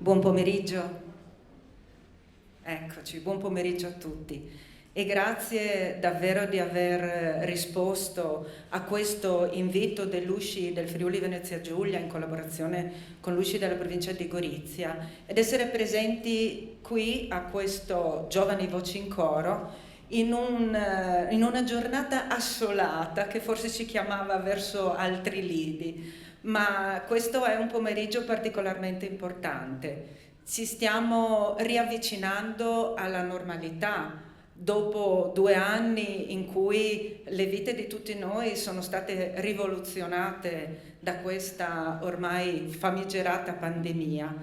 Buon pomeriggio. Eccoci, buon pomeriggio a tutti e grazie davvero di aver risposto a questo invito dell'USCI del Friuli Venezia Giulia in collaborazione con l'USCI della provincia di Gorizia ed essere presenti qui a questo Giovani Voci in Coro in una giornata assolata che forse ci chiamava verso altri lidi, ma questo è un pomeriggio particolarmente importante. Ci stiamo riavvicinando alla normalità dopo 2 anni in cui le vite di tutti noi sono state rivoluzionate da questa ormai famigerata pandemia.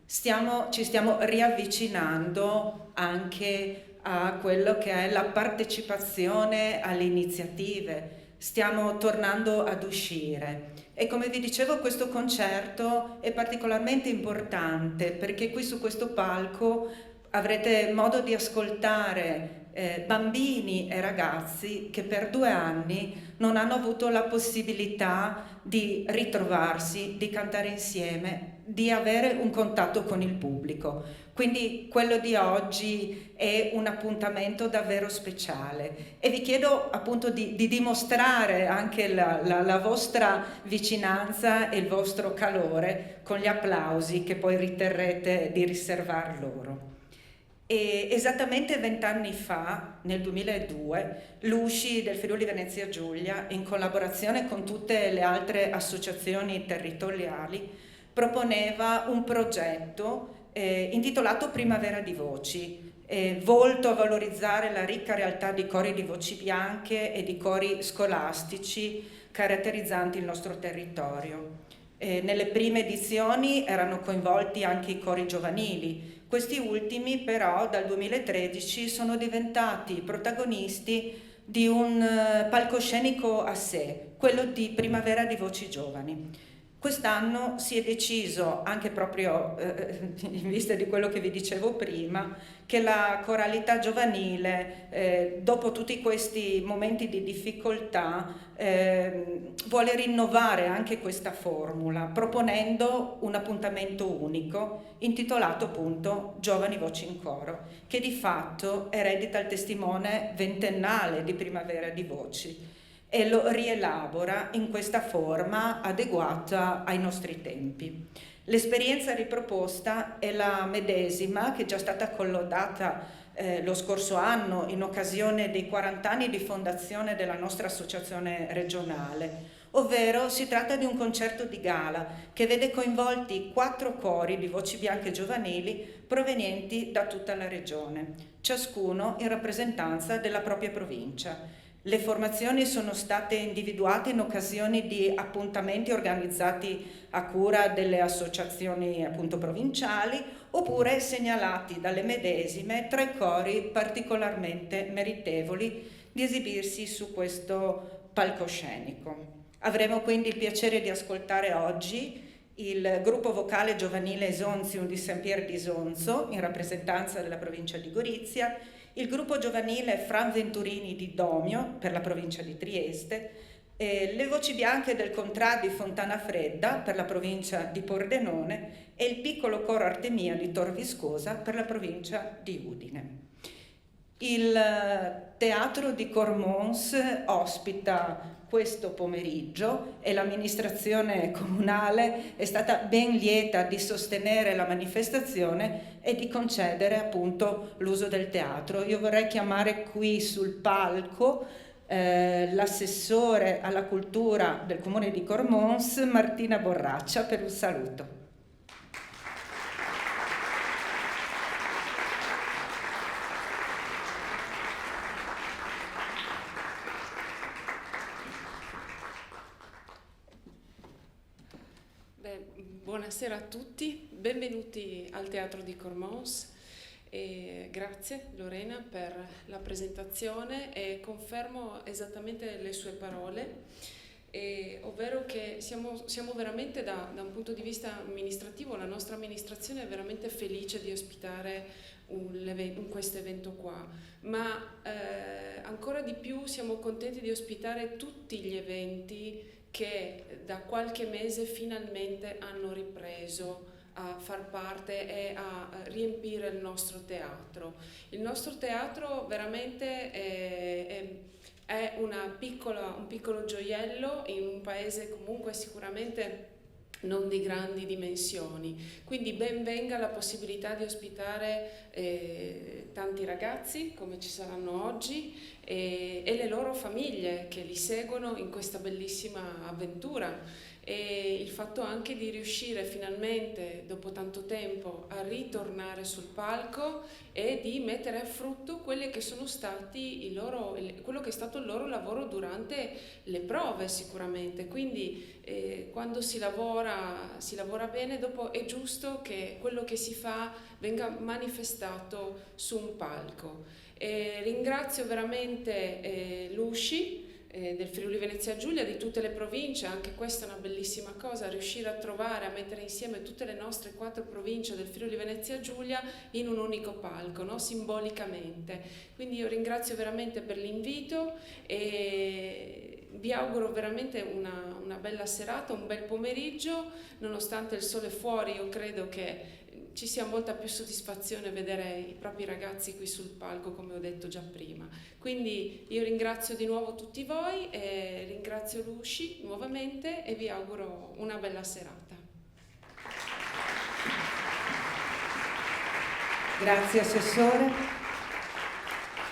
Ci stiamo riavvicinando anche a quello che è la partecipazione alle iniziative, stiamo tornando ad uscire. E come vi dicevo, questo concerto è particolarmente importante perché qui su questo palco avrete modo di ascoltare bambini e ragazzi che per 2 anni non hanno avuto la possibilità di ritrovarsi, di cantare insieme, di avere un contatto con il pubblico. Quindi quello di oggi è un appuntamento davvero speciale e vi chiedo appunto di dimostrare anche la vostra vicinanza e il vostro calore con gli applausi che poi riterrete di riservar loro. E esattamente 20 anni fa, nel 2002, l'USCI del Friuli Venezia Giulia, in collaborazione con tutte le altre associazioni territoriali, proponeva un progetto intitolato Primavera di Voci, volto a valorizzare la ricca realtà di cori di voci bianche e di cori scolastici caratterizzanti il nostro territorio. Nelle prime edizioni erano coinvolti anche i cori giovanili. Questi ultimi però dal 2013 sono diventati protagonisti di un palcoscenico a sé, quello di Primavera di Voci Giovani. Quest'anno si è deciso, anche proprio in vista di quello che vi dicevo prima, che la coralità giovanile, dopo tutti questi momenti di difficoltà, vuole rinnovare anche questa formula, proponendo un appuntamento unico, intitolato appunto Giovani Voci in Coro, che di fatto eredita il testimone ventennale di Primavera di Voci e lo rielabora in questa forma adeguata ai nostri tempi. L'esperienza riproposta è la medesima che è già stata collodata lo scorso anno in occasione dei 40 anni di fondazione della nostra associazione regionale, ovvero si tratta di un concerto di gala che vede coinvolti 4 cori di voci bianche giovanili provenienti da tutta la regione, ciascuno in rappresentanza della propria provincia. Le formazioni sono state individuate in occasione di appuntamenti organizzati a cura delle associazioni appunto provinciali oppure segnalati dalle medesime tra i cori particolarmente meritevoli di esibirsi su questo palcoscenico. Avremo quindi il piacere di ascoltare oggi il gruppo vocale giovanile Esonzium di Saint Pierre di Isonzo in rappresentanza della provincia di Gorizia, il gruppo giovanile Fran Venturini di Domio per la provincia di Trieste, le voci bianche del Contrad di Fontana Fredda per la provincia di Pordenone e il piccolo coro Artemia di Tor Viscosa per la provincia di Udine. Il teatro di Cormons ospita questo pomeriggio e l'amministrazione comunale è stata ben lieta di sostenere la manifestazione e di concedere appunto l'uso del teatro. Io vorrei chiamare qui sul palco l'assessore alla cultura del comune di Cormons, Martina Borraccia, per un saluto. Buonasera a tutti, benvenuti al Teatro di Cormons e grazie Lorena per la presentazione e confermo esattamente le sue parole, ovvero che siamo veramente da un punto di vista amministrativo, la nostra amministrazione è veramente felice di ospitare questo evento qua, ma ancora di più siamo contenti di ospitare tutti gli eventi che da qualche mese finalmente hanno ripreso a far parte e a riempire il nostro teatro. Il nostro teatro veramente è un piccolo gioiello in un paese comunque sicuramente non di grandi dimensioni, quindi ben venga la possibilità di ospitare tanti ragazzi come ci saranno oggi e le loro famiglie che li seguono in questa bellissima avventura. E il fatto anche di riuscire finalmente dopo tanto tempo a ritornare sul palco e di mettere a frutto quelli che sono stati quello che è stato il loro lavoro durante le prove sicuramente. Quindi quando si lavora bene, dopo è giusto che quello che si fa venga manifestato su un palco. Ringrazio veramente l'USCI del Friuli Venezia Giulia, di tutte le province. Anche questa è una bellissima cosa, riuscire a trovare, a mettere insieme tutte le nostre 4 province del Friuli Venezia Giulia in un unico palco, no? Simbolicamente. Quindi io ringrazio veramente per l'invito e vi auguro veramente una bella serata, un bel pomeriggio. Nonostante il sole fuori, io credo che ci sia molta più soddisfazione vedere i propri ragazzi qui sul palco, come ho detto già prima. Quindi io ringrazio di nuovo tutti voi e ringrazio l'USCI nuovamente e vi auguro una bella serata. Grazie Assessore.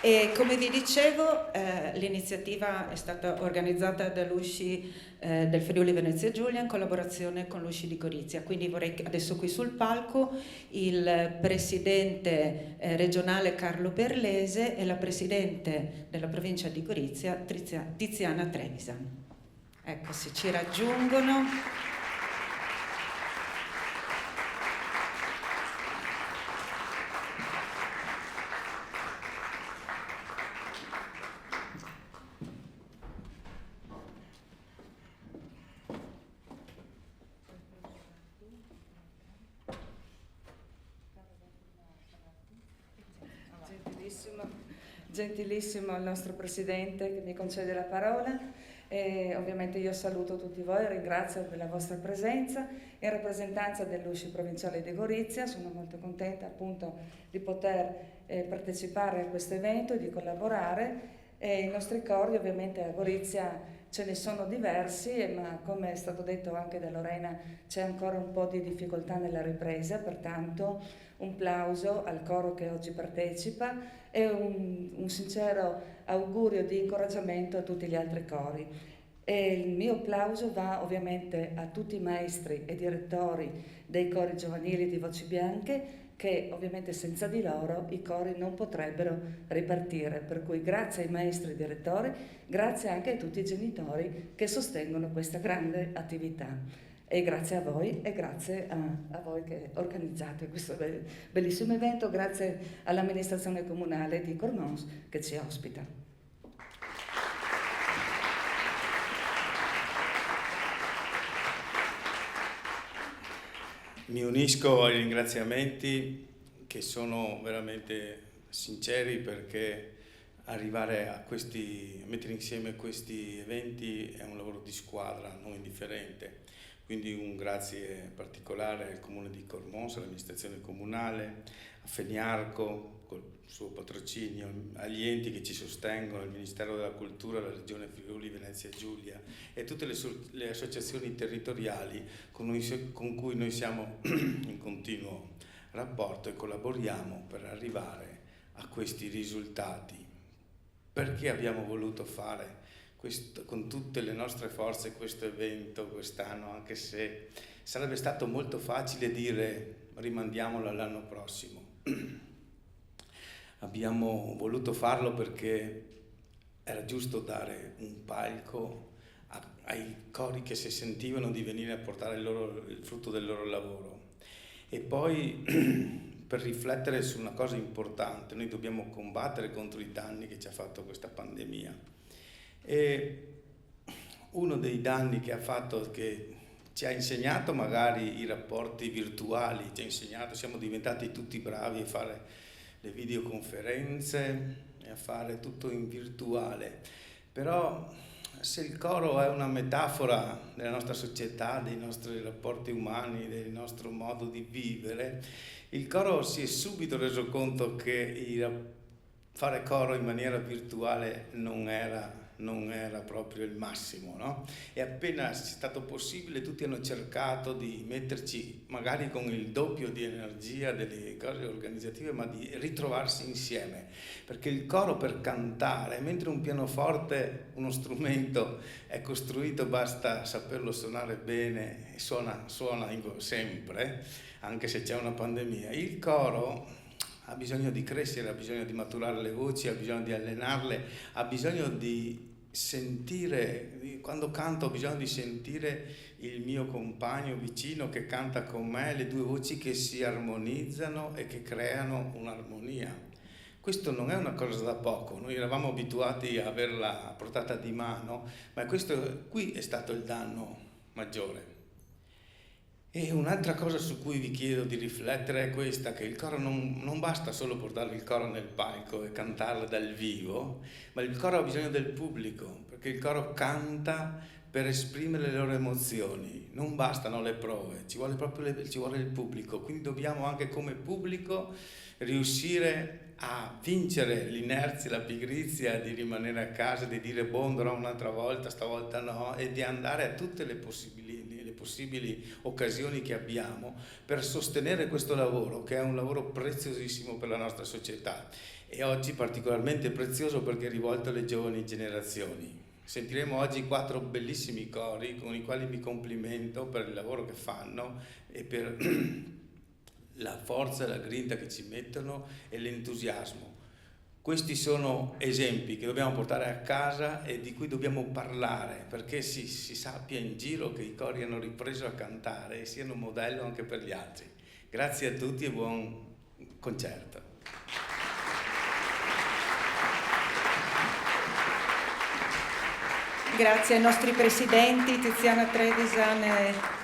E come vi dicevo, l'iniziativa è stata organizzata dall'USCI del Friuli Venezia Giulia in collaborazione con l'USCI di Gorizia. Quindi vorrei adesso qui sul palco il presidente regionale Carlo Perlese e la presidente della provincia di Gorizia Tiziana Trevisan. Ecco, se ci raggiungono. Gentilissimo il nostro Presidente che mi concede la parola e ovviamente io saluto tutti voi, ringrazio della vostra presenza in rappresentanza dell'USCI provinciale di Gorizia. Sono molto contenta appunto di poter partecipare a questo evento e di collaborare. I nostri cori ovviamente a Gorizia ce ne sono diversi, ma come è stato detto anche da Lorena c'è ancora un po' di difficoltà nella ripresa, pertanto un plauso al coro che oggi partecipa e un sincero augurio di incoraggiamento a tutti gli altri cori. E il mio plauso va ovviamente a tutti i maestri e direttori dei cori giovanili di Voci Bianche, che ovviamente senza di loro i cori non potrebbero ripartire, per cui grazie ai maestri e direttori, grazie anche a tutti i genitori che sostengono questa grande attività. E grazie a voi e grazie a voi che organizzate questo bellissimo evento, grazie all'amministrazione comunale di Cormons che ci ospita. Mi unisco ai ringraziamenti che sono veramente sinceri, perché arrivare a mettere insieme questi eventi è un lavoro di squadra non indifferente. Quindi un grazie particolare al Comune di Cormons, all'amministrazione comunale, a Feniarco col suo patrocinio, agli enti che ci sostengono, al Ministero della Cultura, alla Regione Friuli Venezia Giulia e tutte le associazioni territoriali con cui noi siamo in continuo rapporto e collaboriamo per arrivare a questi risultati. Perché abbiamo voluto fare con tutte le nostre forze questo evento quest'anno, anche se sarebbe stato molto facile dire rimandiamolo all'anno prossimo. Abbiamo voluto farlo perché era giusto dare un palco ai cori che si sentivano di venire a portare il frutto del loro lavoro. E poi per riflettere su una cosa importante, noi dobbiamo combattere contro i danni che ci ha fatto questa pandemia. E uno dei danni che ha fatto, che ci ha insegnato magari i rapporti virtuali, ci ha insegnato, siamo diventati tutti bravi a fare le videoconferenze e a fare tutto in virtuale, però se il coro è una metafora della nostra società, dei nostri rapporti umani, del nostro modo di vivere, il coro si è subito reso conto che fare coro in maniera virtuale non era proprio il massimo, no? E appena è stato possibile tutti hanno cercato di metterci magari con il doppio di energia delle cose organizzative, ma di ritrovarsi insieme, perché il coro per cantare, mentre un pianoforte, uno strumento è costruito, basta saperlo suonare bene e suona sempre, anche se c'è una pandemia, il coro ha bisogno di crescere, ha bisogno di maturare le voci, ha bisogno di allenarle, ha bisogno di sentire, quando canto ho bisogno di sentire il mio compagno vicino che canta con me, le due voci che si armonizzano e che creano un'armonia. Questo non è una cosa da poco, noi eravamo abituati a averla a portata di mano, ma questo qui è stato il danno maggiore. E un'altra cosa su cui vi chiedo di riflettere è questa, che il coro non basta solo portare il coro nel palco e cantarlo dal vivo, ma il coro ha bisogno del pubblico, perché il coro canta per esprimere le loro emozioni, non bastano le prove, ci vuole il pubblico, quindi dobbiamo anche come pubblico riuscire a vincere l'inerzia, la pigrizia di rimanere a casa, di dire andrò un'altra volta, stavolta no, e di andare a tutte le possibili occasioni che abbiamo per sostenere questo lavoro, che è un lavoro preziosissimo per la nostra società e oggi particolarmente prezioso perché è rivolto alle giovani generazioni. Sentiremo oggi 4 bellissimi cori con i quali mi complimento per il lavoro che fanno e per la forza e la grinta che ci mettono e l'entusiasmo. Questi sono esempi che dobbiamo portare a casa e di cui dobbiamo parlare, perché si sappia in giro che i cori hanno ripreso a cantare e siano un modello anche per gli altri. Grazie a tutti e buon concerto. Grazie ai nostri presidenti Tiziana Trevisan e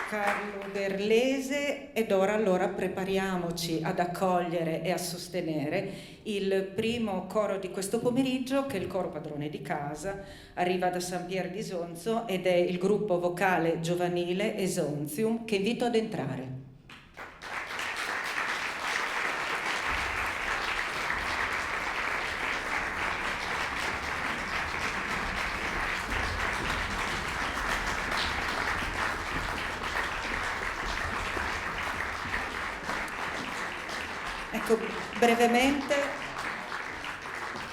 Carlo Berlese, ed ora allora prepariamoci ad accogliere e a sostenere il primo coro di questo pomeriggio, che è il coro padrone di casa, arriva da San Pier di Isonzo ed è il gruppo vocale giovanile Esonzium, che invito ad entrare. Ecco, brevemente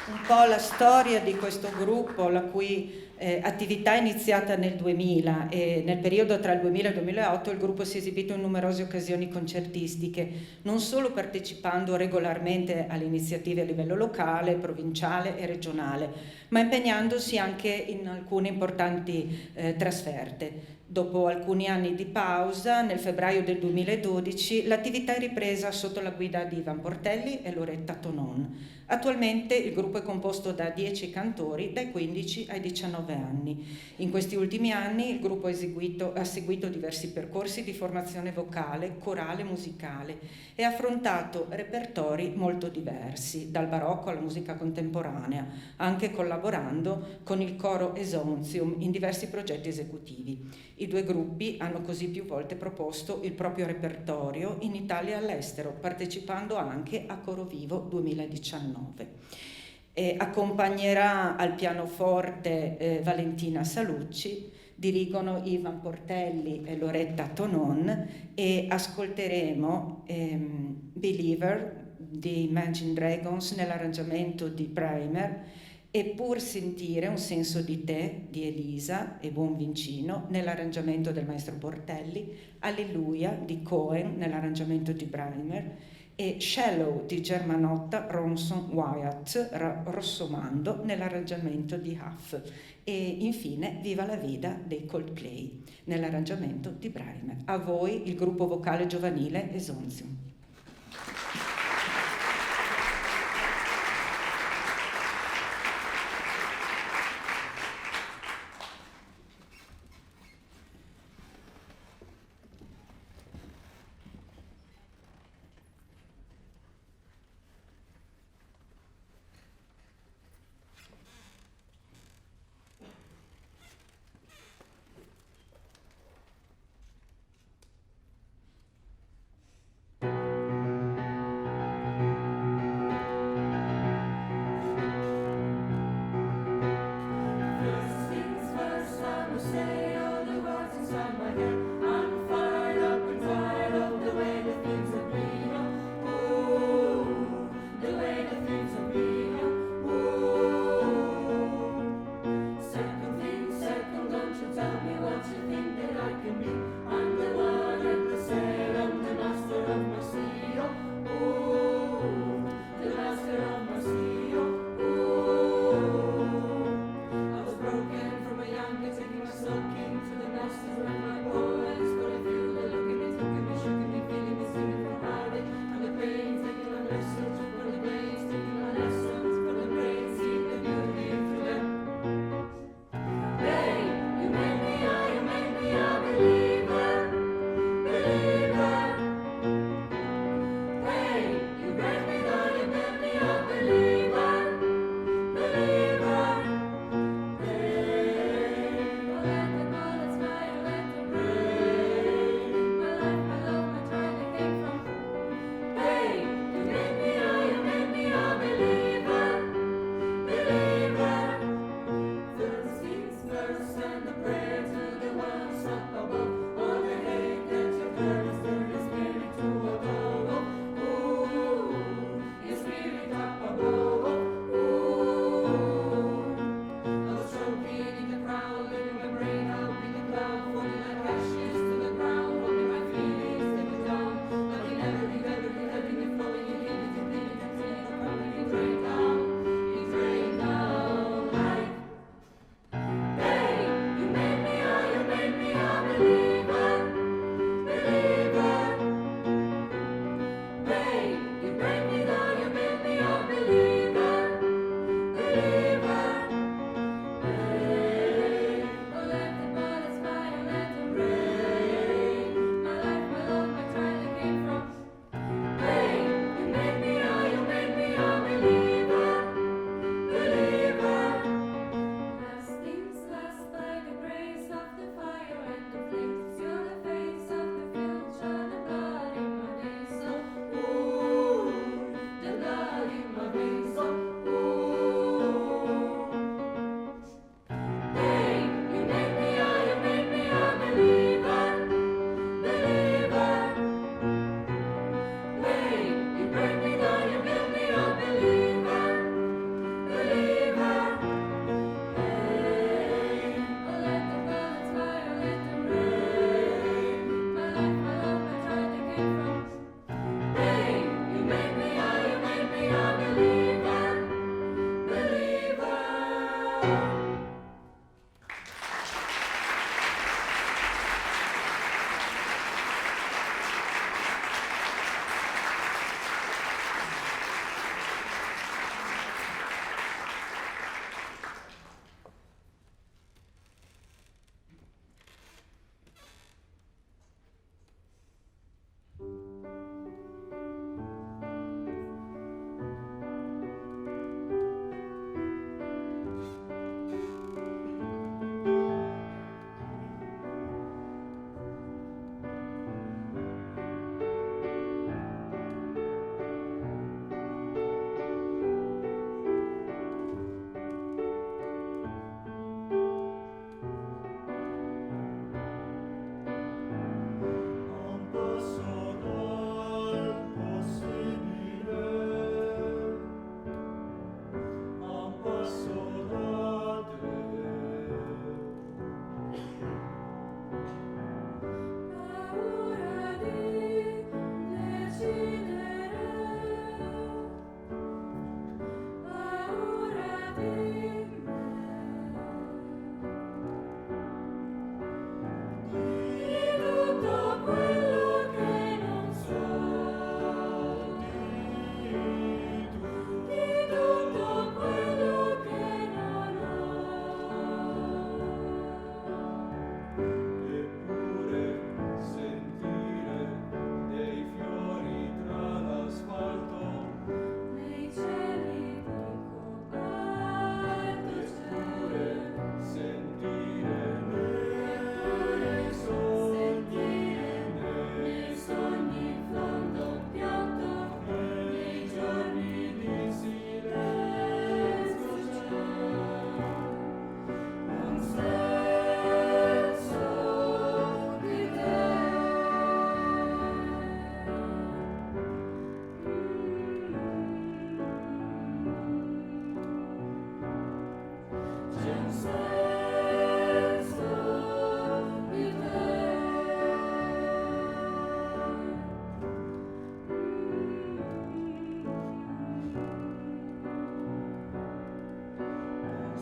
un po' la storia di questo gruppo, la cui attività è iniziata nel 2000 e nel periodo tra il 2000 e il 2008 il gruppo si è esibito in numerose occasioni concertistiche, non solo partecipando regolarmente alle iniziative a livello locale, provinciale e regionale, ma impegnandosi anche in alcune importanti trasferte. Dopo alcuni anni di pausa, nel febbraio del 2012, l'attività è ripresa sotto la guida di Ivan Portelli e Loretta Tonon. Attualmente il gruppo è composto da 10 cantori dai 15 ai 19 anni. In questi ultimi anni il gruppo ha seguito diversi percorsi di formazione vocale, corale e musicale e ha affrontato repertori molto diversi, dal barocco alla musica contemporanea, anche collaborando con il coro Esonzium in diversi progetti esecutivi. I due gruppi hanno così più volte proposto il proprio repertorio in Italia e all'estero, partecipando anche a Coro Vivo 2019. Accompagnerà al pianoforte Valentina Salucci, dirigono Ivan Portelli e Loretta Tonon e ascolteremo Believer di Imagine Dragons nell'arrangiamento di Primer e Pur sentire un senso di te di Elisa e Buon Vincino nell'arrangiamento del maestro Portelli, Alleluia di Cohen nell'arrangiamento di Primer e Shallow di Germanotta, Ronson Wyatt, Rossomando nell'arrangiamento di Huff e infine Viva la Vida dei Coldplay nell'arrangiamento di Primer. A voi il gruppo vocale giovanile Esonzium.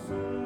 Sentire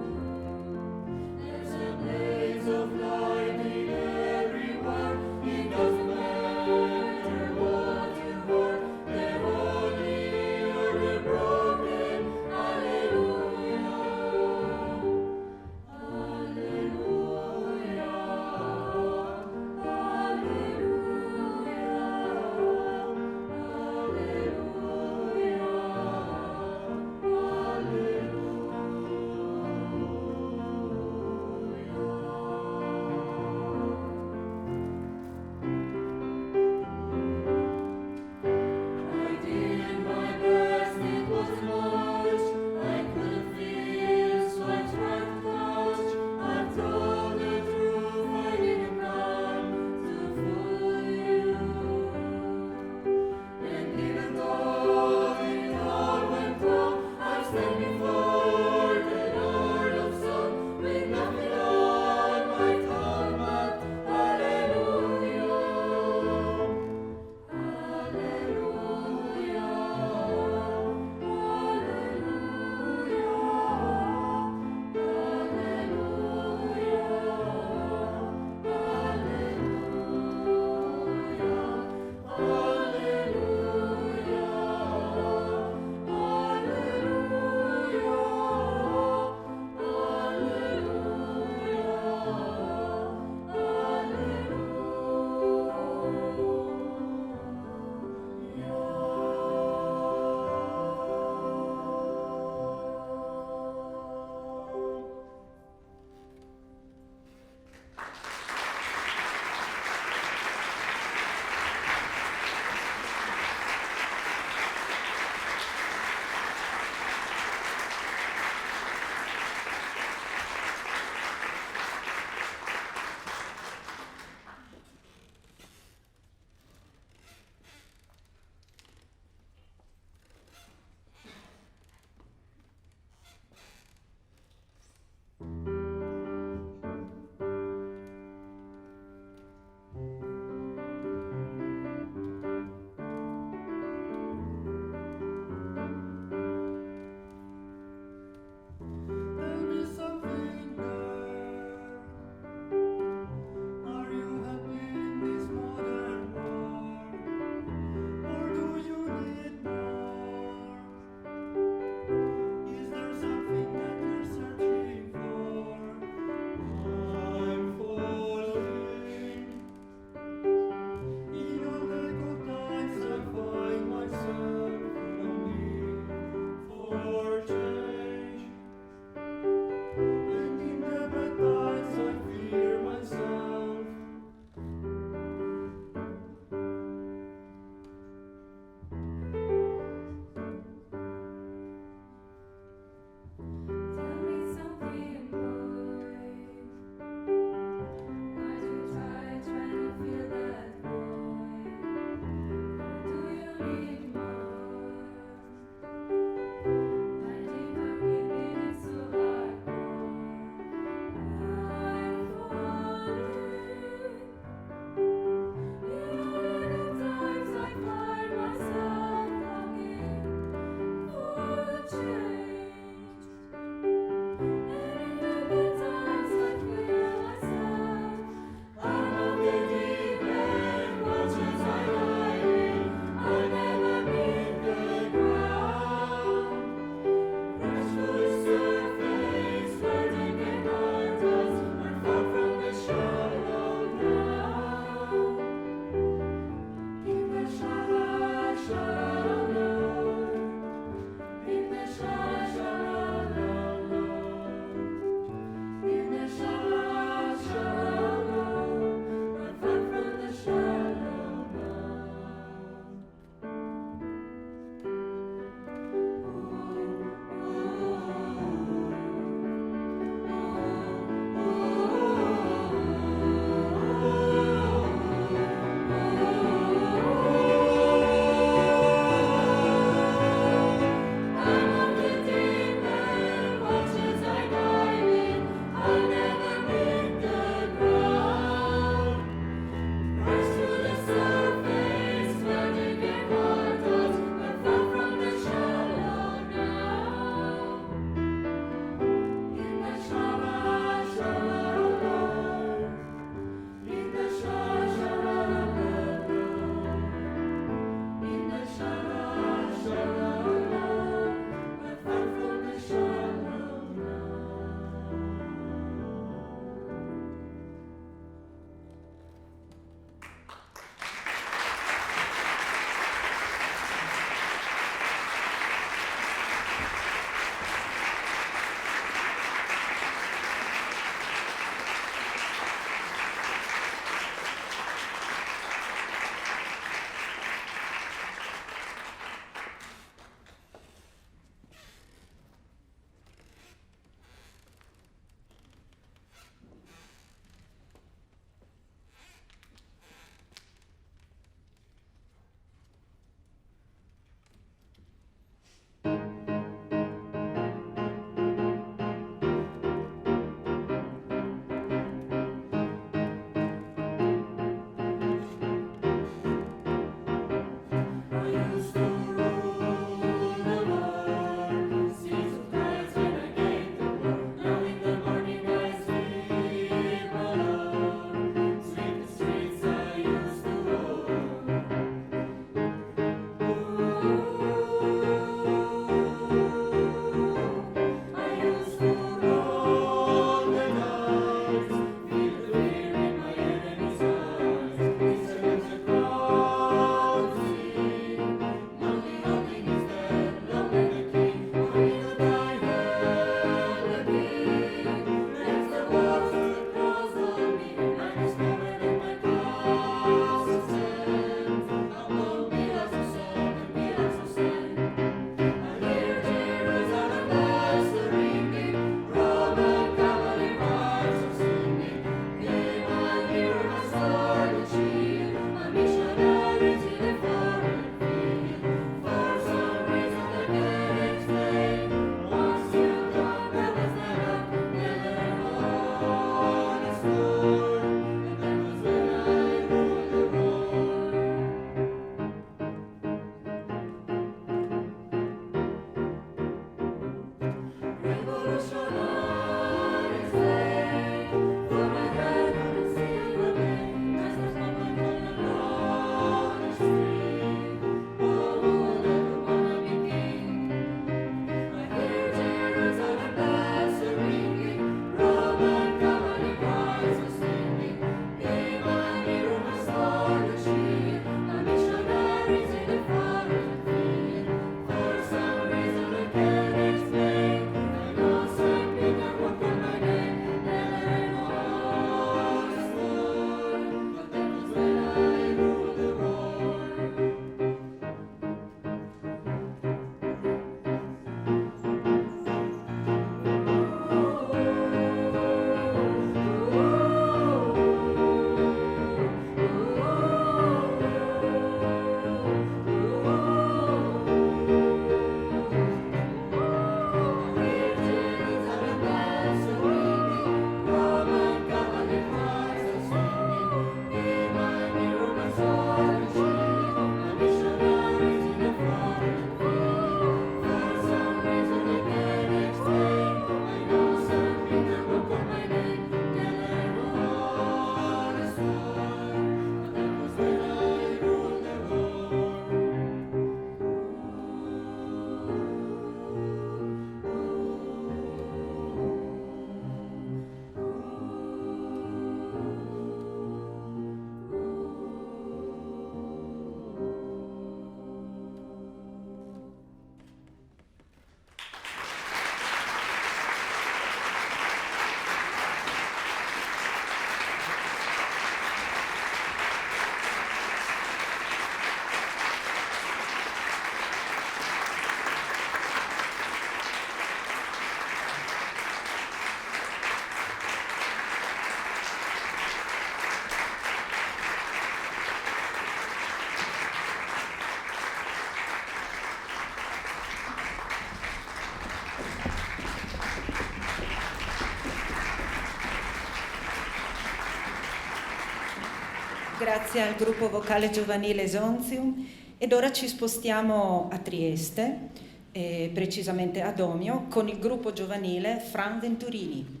Grazie al gruppo vocale giovanile Esonzium. Ed ora ci spostiamo a Trieste, precisamente a Domio, con il gruppo giovanile Fran Venturini.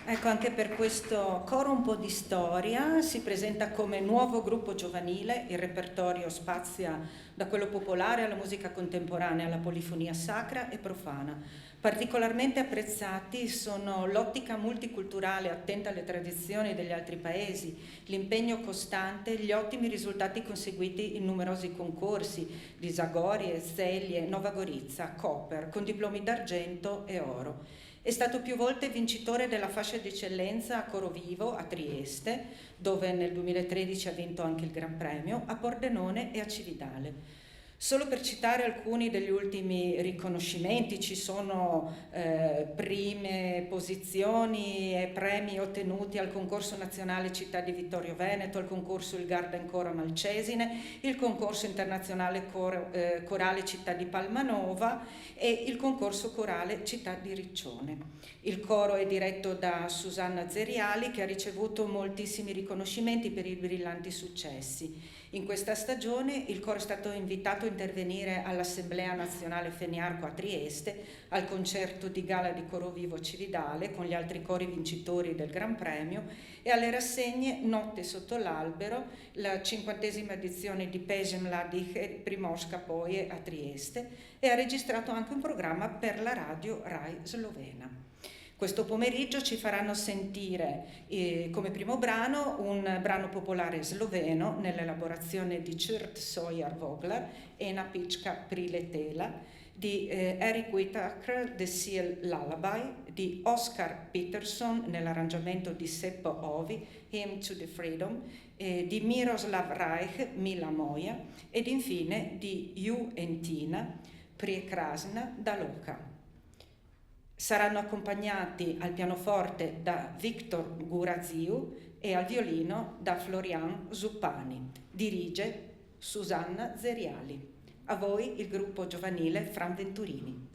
Ecco, anche per questo coro un po' di storia, si presenta come nuovo gruppo giovanile, il repertorio spazia da quello popolare alla musica contemporanea, alla polifonia sacra e profana. Particolarmente apprezzati sono l'ottica multiculturale attenta alle tradizioni degli altri paesi, l'impegno costante, gli ottimi risultati conseguiti in numerosi concorsi di Zagorie, Zelie, Nova Gorizia, Koper, con diplomi d'argento e oro. È stato più volte vincitore della fascia di eccellenza a Coro Vivo a Trieste, dove nel 2013 ha vinto anche il Gran Premio, a Pordenone e a Cividale. Solo per citare alcuni degli ultimi riconoscimenti, ci sono prime posizioni e premi ottenuti al concorso nazionale Città di Vittorio Veneto, al concorso Il Garden Coro Malcesine, il concorso internazionale corale Città di Palmanova e il concorso corale Città di Riccione. Il coro è diretto da Susanna Zeriali, che ha ricevuto moltissimi riconoscimenti per i brillanti successi. In questa stagione il coro è stato invitato a intervenire all'Assemblea Nazionale Feniarco a Trieste, al concerto di gala di Coro Vivo Cividale con gli altri cori vincitori del Gran Premio e alle rassegne Notte sotto l'albero, la 50ª edizione di Pesem Mladih e Primorska Poje a Trieste, e ha registrato anche un programma per la radio Rai Slovena. Questo pomeriggio ci faranno sentire come primo brano un brano popolare sloveno nell'elaborazione di Črt Sojar Voglar, Ena pička priletela, di Eric Whittaker, The Seal Lullaby, di Oscar Peterson nell'arrangiamento di Seppo Ovi, Hymn to the Freedom, di Miroslav Reich, Mila Moja, ed infine di Ju Entina, Prekrasna Daloka. Saranno accompagnati al pianoforte da Victor Guraziu e al violino da Florian Zuppani. Dirige Susanna Zeriali. A voi il gruppo giovanile Fran Venturini.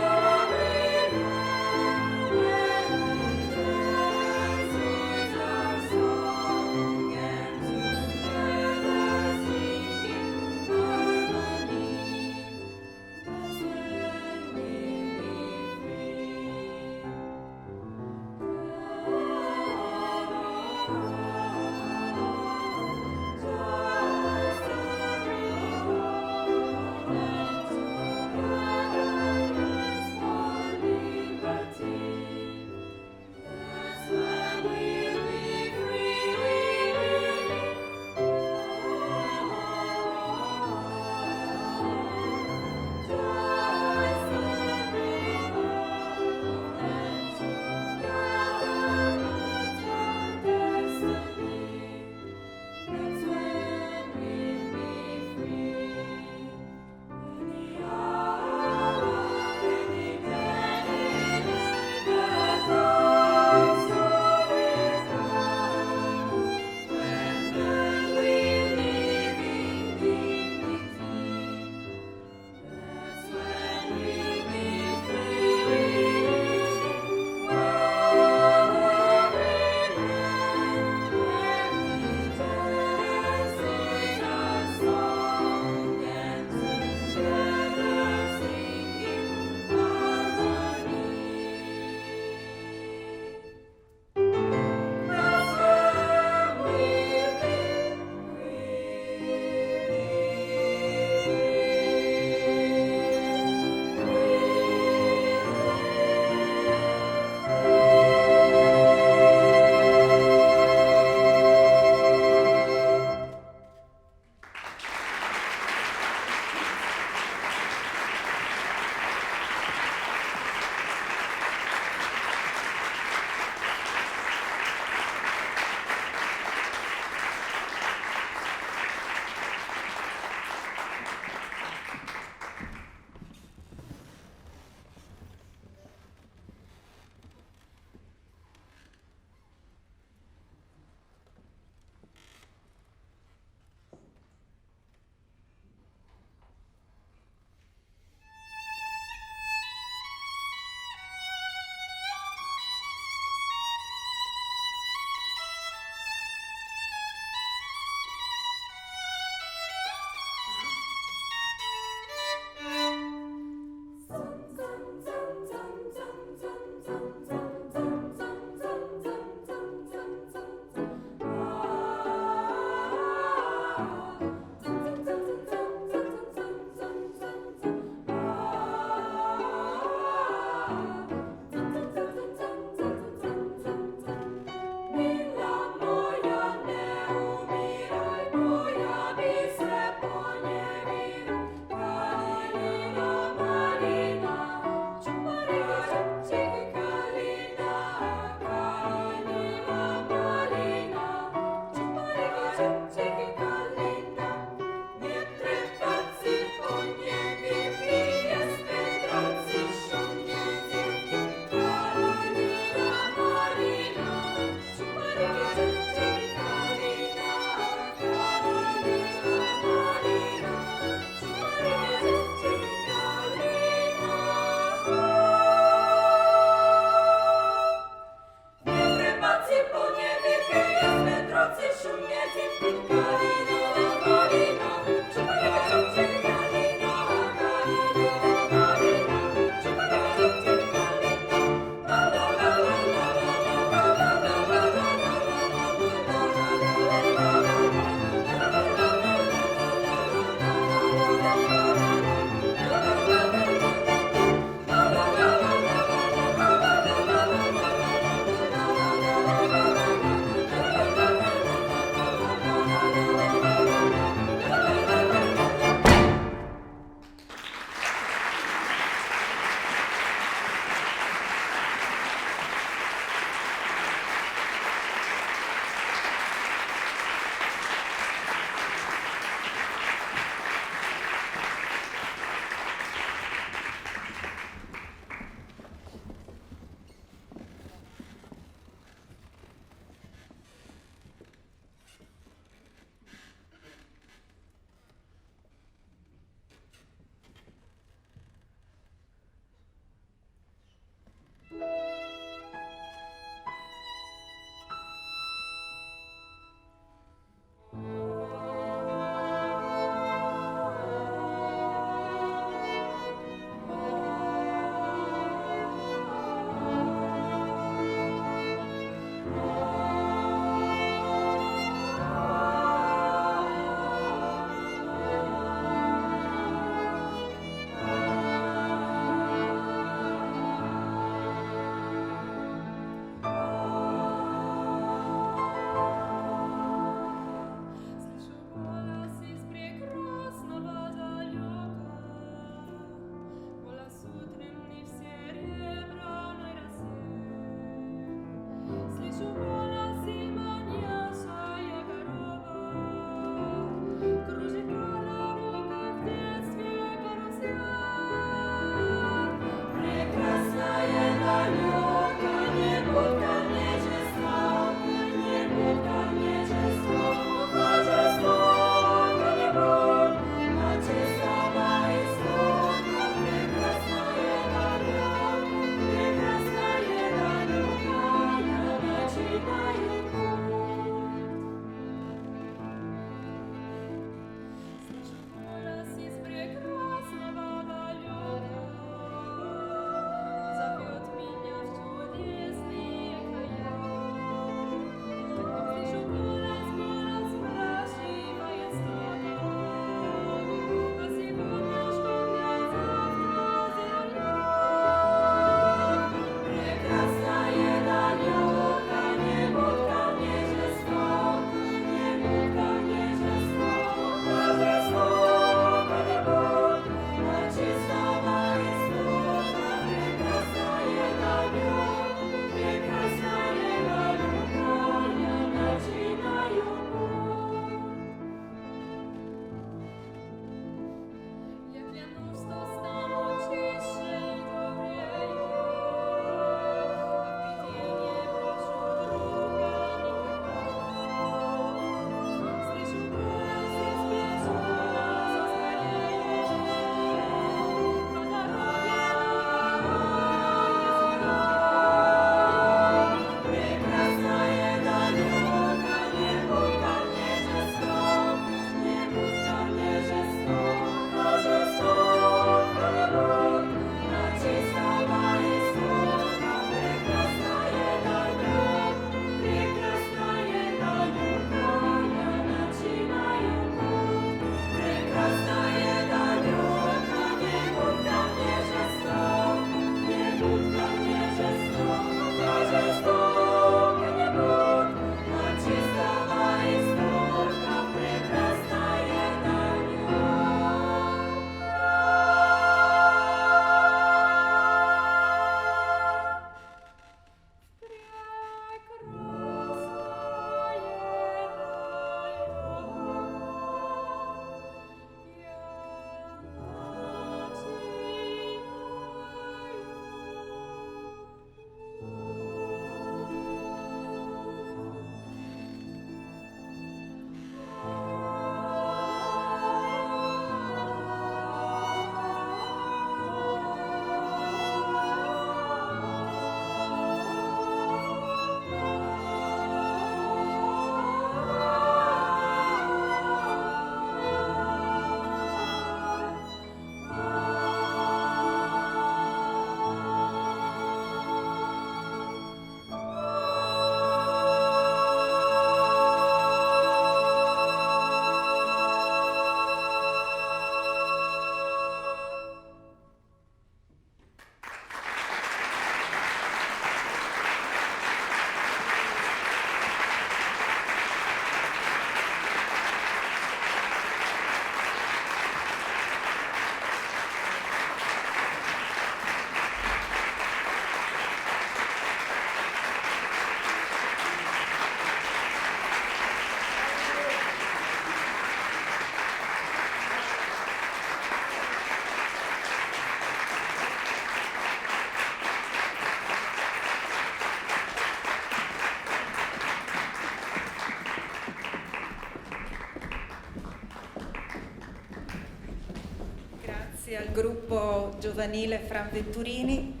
Grazie al gruppo giovanile Fran Venturini.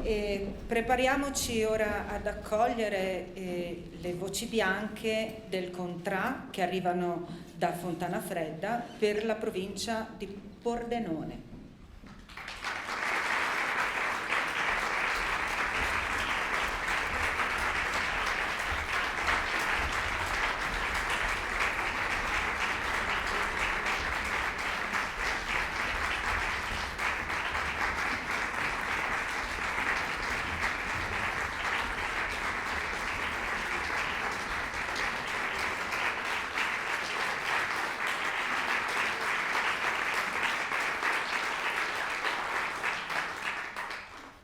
E prepariamoci ora ad accogliere le voci bianche del Contrà che arrivano da Fontana Fredda per la provincia di Pordenone.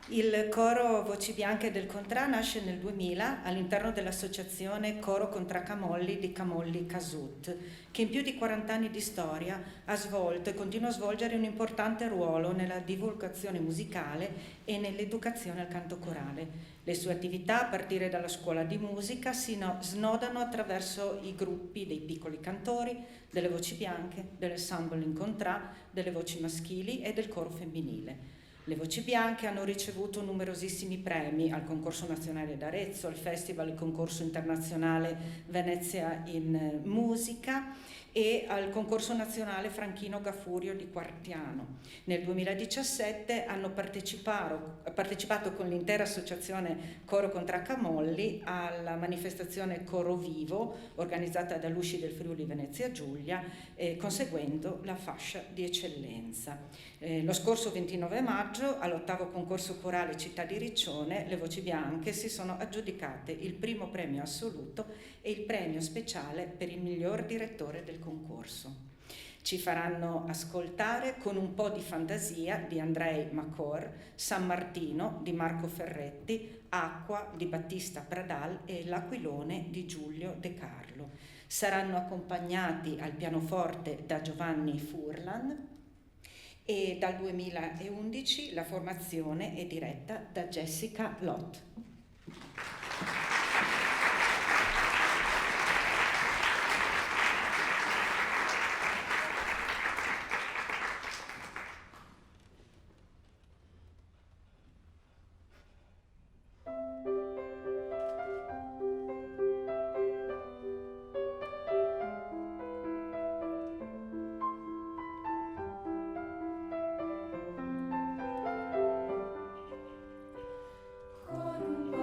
Il coro Voci Bianche del Contrà nasce nel 2000 all'interno dell'associazione Coro Contrà Camolli di Camolli Casut, che in più di 40 anni di storia ha svolto e continua a svolgere un importante ruolo nella divulgazione musicale e nell'educazione al canto corale. Le sue attività, a partire dalla scuola di musica, si snodano attraverso i gruppi dei piccoli cantori, delle voci bianche, dell'ensemble in Contrà, delle voci maschili e del coro femminile. Le voci bianche hanno ricevuto numerosissimi premi al concorso nazionale d'Arezzo, al festival e concorso internazionale Venezia in musica e al concorso nazionale Franchino Gaffurio di Quartiano. Nel 2017 hanno partecipato con l'intera associazione Coro Contrà Camolli alla manifestazione Coro Vivo organizzata dall'Usci del Friuli Venezia Giulia, conseguendo la fascia di eccellenza. Lo scorso 29 maggio all'8º concorso corale Città di Riccione le voci bianche si sono aggiudicate il primo premio assoluto e il premio speciale per il miglior direttore del concorso. Ci faranno ascoltare Con un po' di fantasia di Andrei Macor, San Martino di Marco Ferretti, Acqua di Battista Pradal e L'Aquilone di Giulio De Carlo. Saranno accompagnati al pianoforte da Giovanni Furlan e dal 2011 la formazione è diretta da Jessica Lott. Con un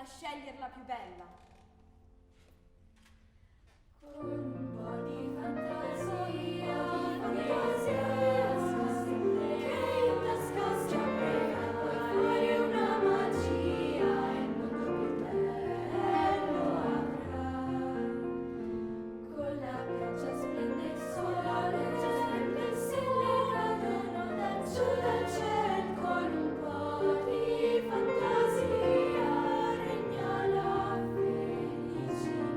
scegliere la più bella. Con un po' di fantasia, che in tasca sciopera, poi fuori una magia e il mondo più bello avrà. Con la pioggia splende il sole, splende le stelle cadono da giù dal cielo. Con un po' di fantasia regna la felicità.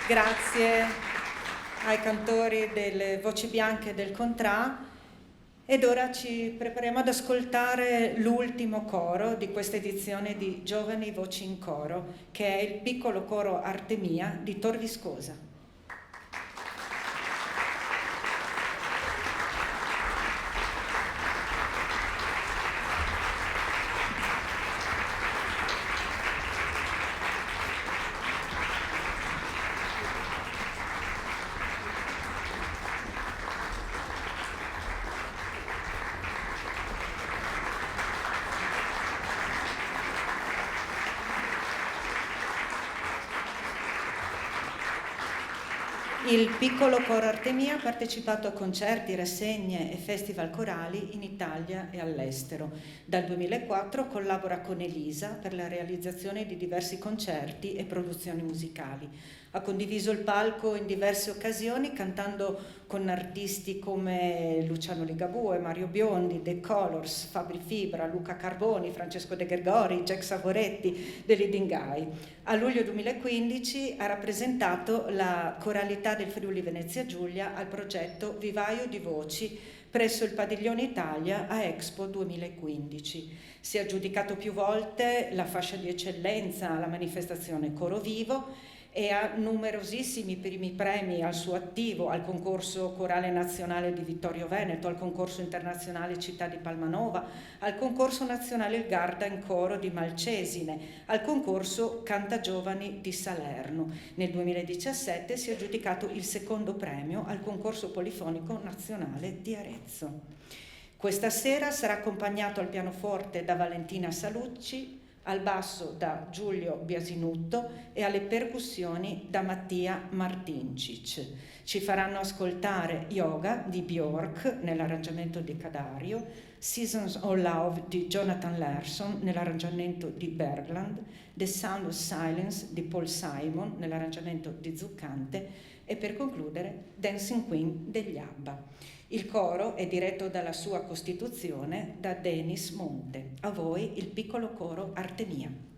Grazie ai cantori delle Voci Bianche del Contrà. Ed ora ci prepariamo ad ascoltare l'ultimo coro di questa edizione di Giovani Voci in Coro, che è il piccolo coro Artemia di Tor Viscosa. Il piccolo coro Artemia ha partecipato a concerti, rassegne e festival corali in Italia e all'estero. Dal 2004 collabora con Elisa per la realizzazione di diversi concerti e produzioni musicali. Ha condiviso il palco in diverse occasioni cantando con artisti come Luciano Ligabue, Mario Biondi, The Colors, Fabri Fibra, Luca Carboni, Francesco De Gregori, Jack Savoretti, The Leading Guy. A luglio 2015 ha rappresentato la coralità del Friuli Venezia Giulia al progetto Vivaio di Voci presso il Padiglione Italia a Expo 2015. Si è aggiudicato più volte la fascia di eccellenza alla manifestazione Coro Vivo e ha numerosissimi primi premi al suo attivo, al concorso corale nazionale di Vittorio Veneto, al concorso internazionale Città di Palmanova, al concorso nazionale Il Garda in Coro di Malcesine, al concorso Canta Giovani di Salerno. Nel 2017 si è aggiudicato il secondo premio al concorso polifonico nazionale di Arezzo. Questa sera sarà accompagnato al pianoforte da Valentina Salucci, al basso da Giulio Biasinutto e alle percussioni da Mattia Martincic. Ci faranno ascoltare Yoga di Björk nell'arrangiamento di Cadario, Seasons of Love di Jonathan Larson nell'arrangiamento di Bergland, The Sound of Silence di Paul Simon nell'arrangiamento di Zuccante e per concludere Dancing Queen degli ABBA. Il coro è diretto dalla sua costituzione da Denis Monte. A voi il piccolo coro Artemia.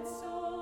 So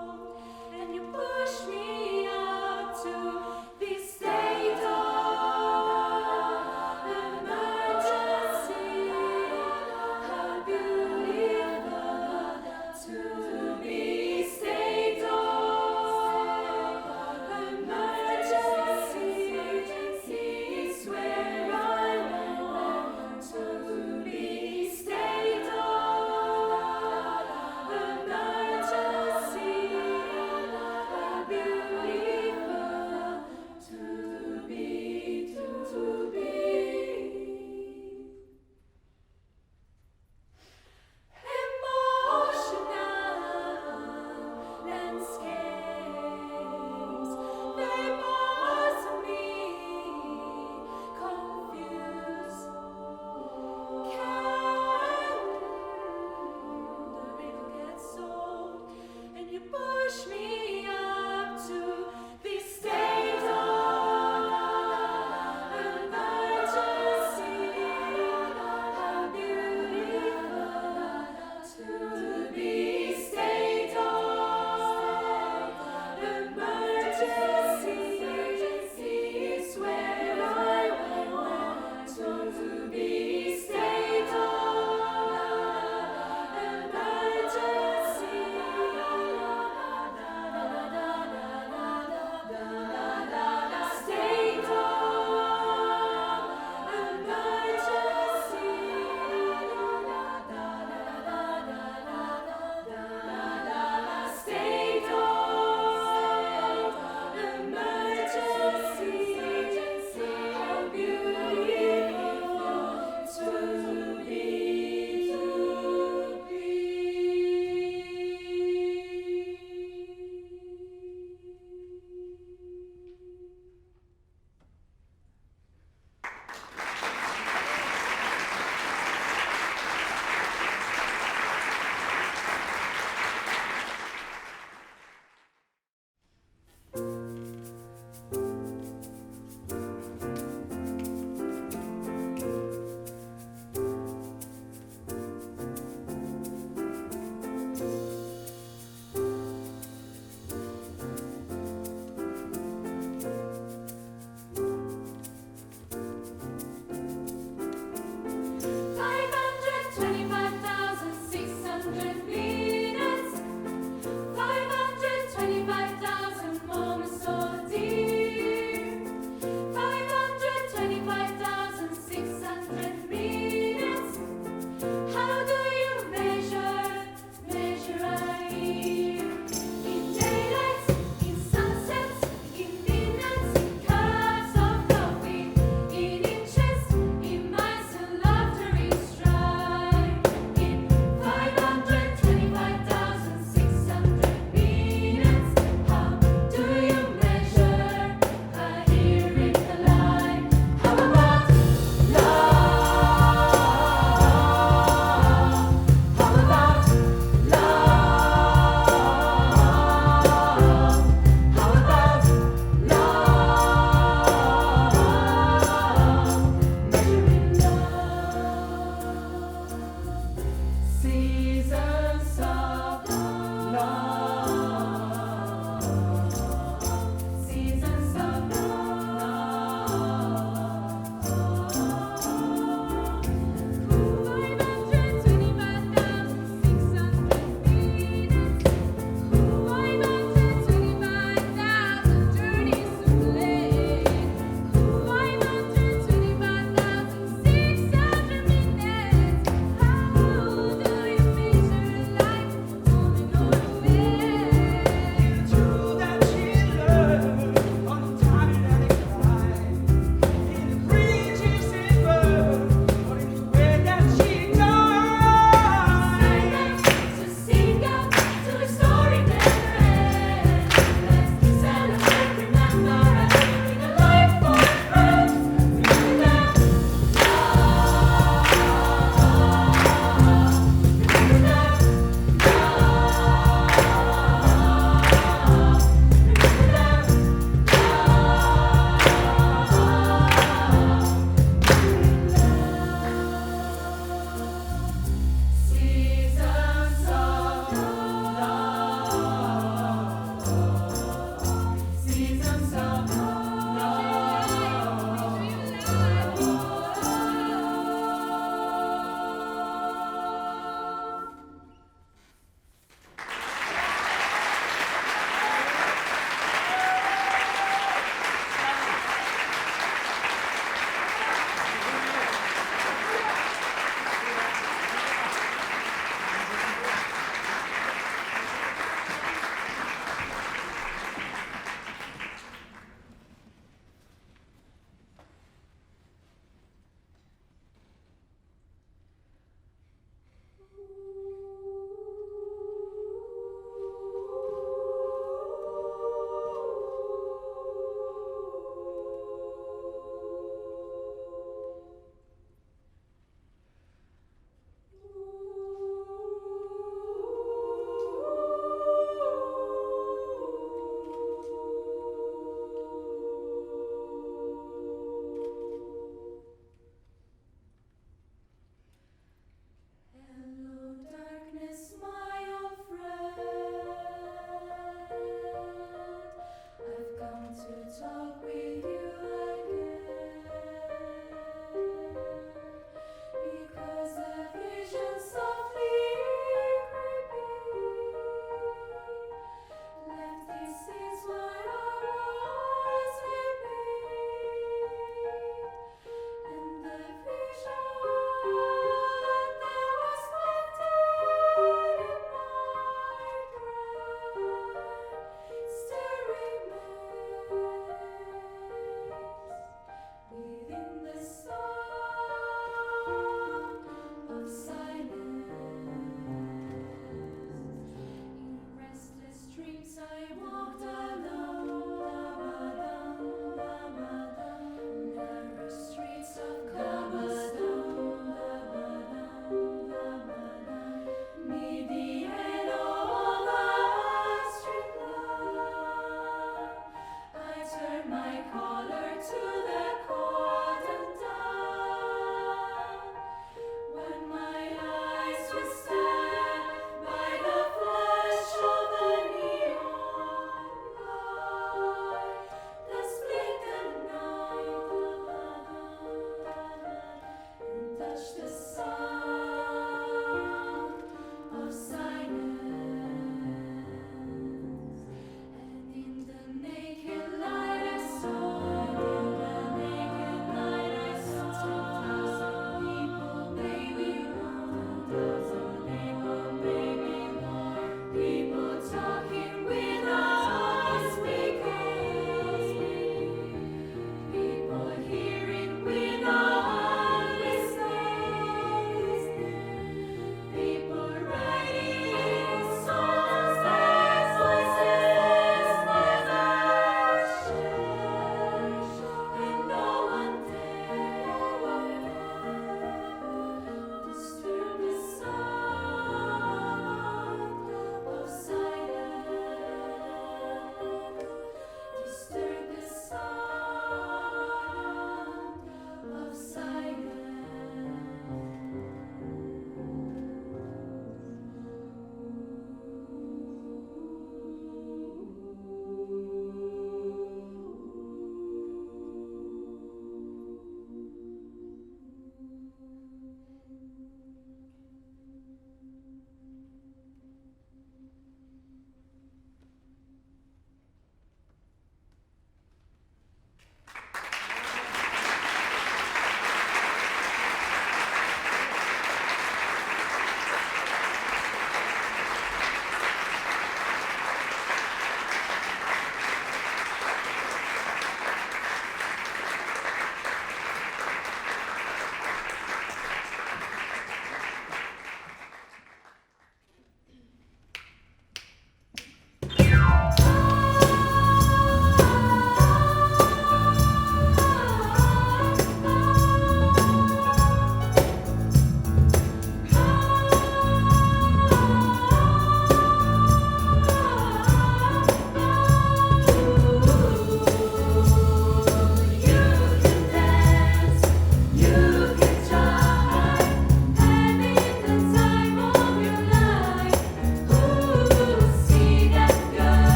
Hello,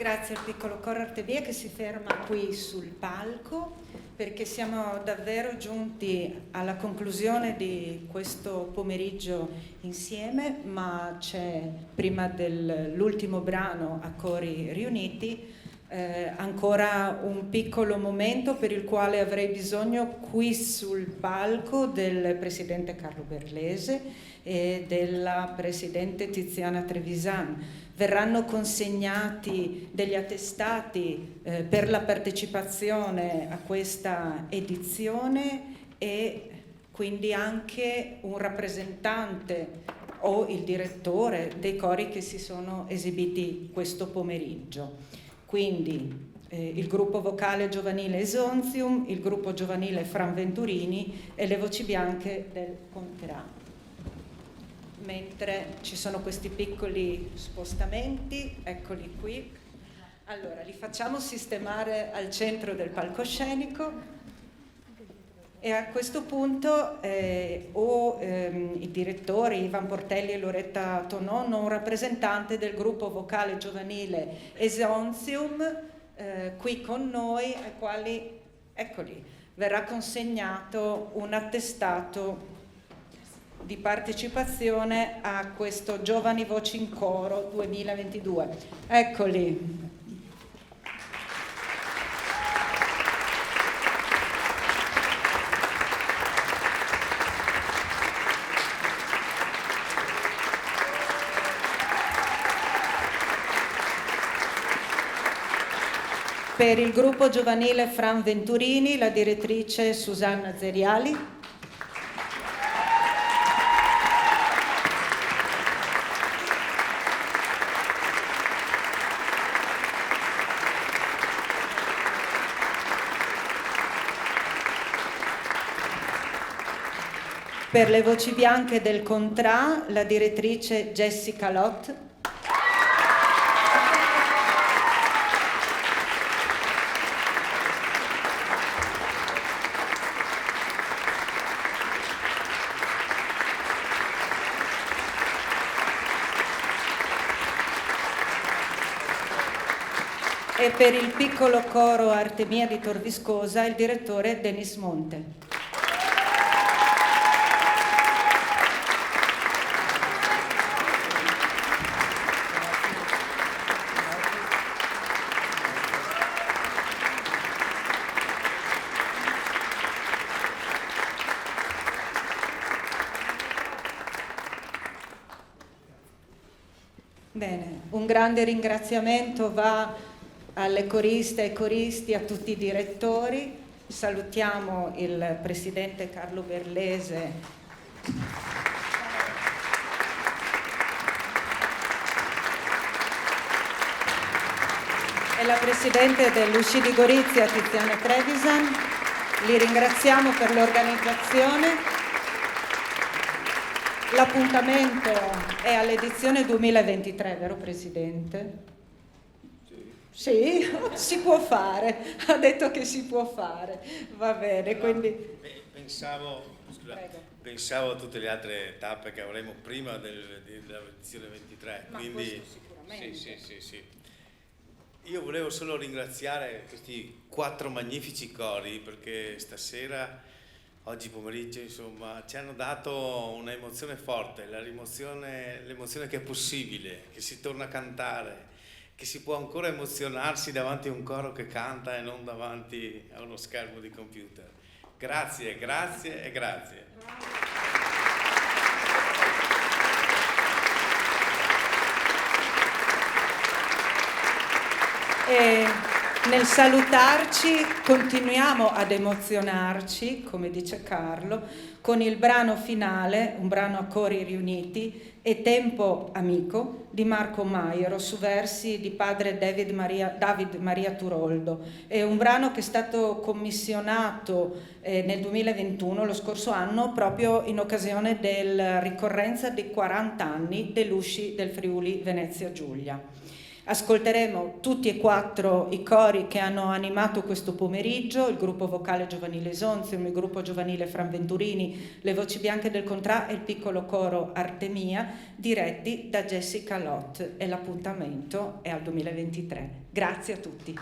Grazie al piccolo coro Artebia che si ferma qui sul palco, perché siamo davvero giunti alla conclusione di questo pomeriggio insieme, ma c'è, prima dell'ultimo brano a cori riuniti, ancora un piccolo momento per il quale avrei bisogno qui sul palco del presidente Carlo Berlese e della presidente Tiziana Trevisan. Verranno consegnati degli attestati per la partecipazione a questa edizione e quindi anche un rappresentante o il direttore dei cori che si sono esibiti questo pomeriggio. Quindi il gruppo vocale giovanile Esonzium, il gruppo giovanile Fran Venturini e le voci bianche del Conterà. Mentre ci sono questi piccoli spostamenti, eccoli qui. Allora, li facciamo sistemare al centro del palcoscenico e a questo punto i direttori Ivan Portelli e Loretta Tonon o un rappresentante del gruppo vocale giovanile Esonzium qui con noi, ai quali, eccoli, verrà consegnato un attestato di partecipazione a questo Giovani Voci in Coro 2022. Eccoli. Per il gruppo giovanile Fran Venturini, la direttrice Susanna Zeriali. Per le voci bianche del Contrà, la direttrice Jessica Lott. E per il piccolo coro Artemia di Tor Viscosa, il direttore Denis Monte. Bene, un grande ringraziamento va alle coriste e coristi, a tutti i direttori. Salutiamo il presidente Carlo Berlese e la presidente dell'USCI di Gorizia Tiziana Trevisan. Li ringraziamo per l'organizzazione. L'appuntamento è all'edizione 2023, vero Presidente? Sì, si può fare, ha detto che si può fare, va bene, quindi... Pensavo a tutte le altre tappe che avremo prima dell'edizione 23, Ma quindi... questo sicuramente. Sì. Io volevo solo ringraziare questi 4 magnifici cori, perché stasera... Oggi pomeriggio, insomma, ci hanno dato un'emozione forte, l'emozione che è possibile, che si torna a cantare, che si può ancora emozionarsi davanti a un coro che canta e non davanti a uno schermo di computer. Grazie. E nel salutarci continuiamo ad emozionarci, come dice Carlo, con il brano finale, un brano a cori riuniti, E Tempo Amico, di Marco Maiero, su versi di padre David Maria Turoldo. È un brano che è stato commissionato nel 2021, lo scorso anno, proprio in occasione della ricorrenza dei 40 anni dell'USCI del Friuli Venezia Giulia. Ascolteremo tutti e 4 i cori che hanno animato questo pomeriggio, il gruppo vocale giovanile Esonzium, il gruppo giovanile Fran Venturini, le voci bianche del Contrà e il piccolo coro Artemia, diretti da Jessica Lott, e l'appuntamento è al 2023. Grazie a tutti.